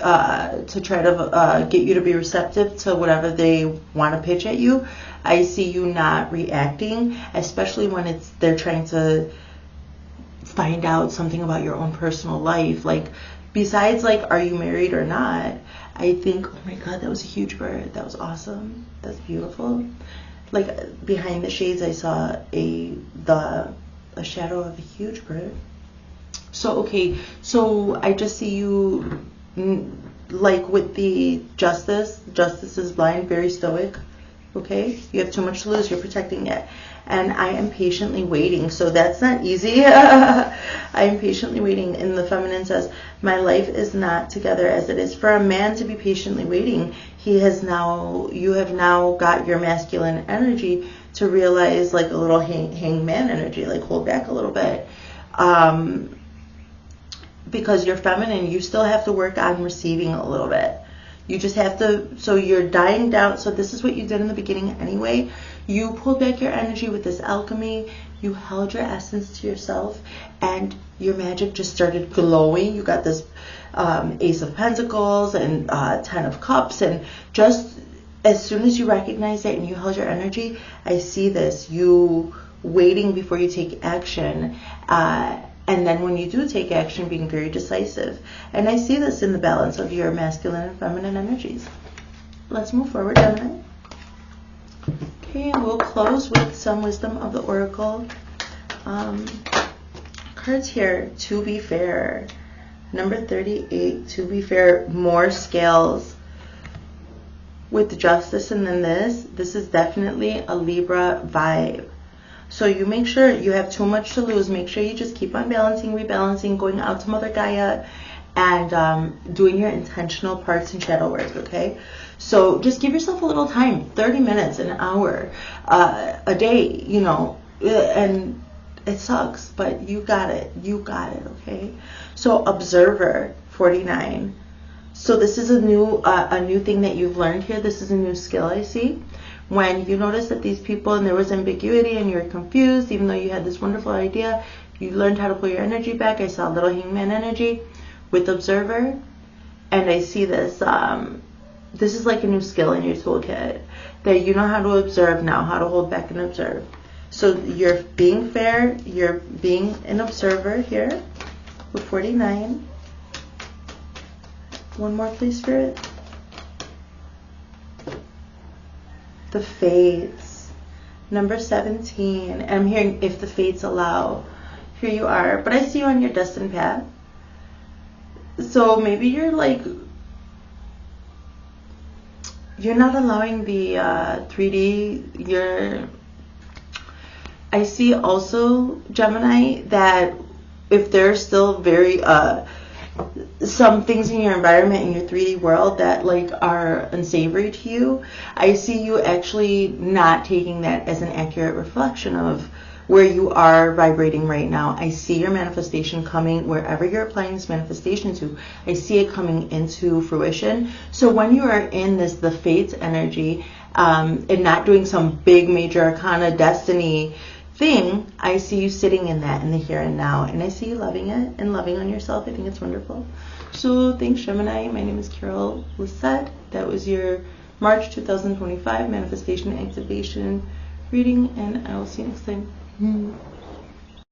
to try to get you to be receptive to whatever they want to pitch at you, I see you not reacting, especially when they're trying to find out something about your own personal life. Like, besides, like, are you married or not? I think, oh my God, that was a huge bird. That was awesome. That's beautiful. Like, behind the shades, I saw a shadow of a huge bird. So, okay, so I just see you, like, with the Justice is blind, very stoic, okay? You have too much to lose, you're protecting it. And I am patiently waiting, so that's not easy. I am patiently waiting, and the feminine says, my life is not together as it is. For a man to be patiently waiting, you have now got your masculine energy to realize, like, a little hangman energy, like, hold back a little bit. Because you're feminine, you still have to work on receiving a little bit. You just have to, so you're dying down. So this is what you did in the beginning anyway. You pulled back your energy with this alchemy. You held your essence to yourself, and your magic just started glowing. You got this Ace of Pentacles and 10 of Cups, and just as soon as you recognize it and you held your energy, I see this, you waiting before you take action. And then when you do take action, being very decisive. And I see this in the balance of your masculine and feminine energies. Let's move forward, Gemini. Okay, and we'll close with some wisdom of the Oracle. Cards here, to be fair. Number 38, to be fair, more scales. With the Justice and then this is definitely a Libra vibe. So you make sure you have too much to lose. Make sure you just keep on balancing, rebalancing, going out to Mother Gaia, and doing your intentional parts and shadow work, okay? So just give yourself a little time, 30 minutes, an hour, a day, you know, and it sucks, but you got it, okay? So Observer, 49. So this is a new thing that you've learned here. This is a new skill I see. When you notice that these people, and there was ambiguity and you're confused, even though you had this wonderful idea, you learned how to pull your energy back. I saw a little hangman energy with Observer, and I see this. This is like a new skill in your toolkit, that you know how to observe now, how to hold back and observe. So you're being fair, you're being an observer here with 49. One more, please, Spirit. The Fates, number 17. And I'm hearing, if the Fates allow. Here you are, but I see you on your destined path. So maybe you're like, you're not allowing the 3D. I see also, Gemini, that if there's still very some things in your environment, in your 3D world, that like are unsavory to you, I see you actually not taking that as an accurate reflection of where you are vibrating right now. I see your manifestation coming wherever you're applying this manifestation to. I see it coming into fruition. So when you are in the Fates energy, and not doing some big major arcana destiny, thing, I see you sitting in that in the here and now, and I see you loving it and loving on yourself. I think it's wonderful. So thanks, Gemini. My name is Carol Lissett. That was your March 2025 manifestation activation reading, and I will see you next time.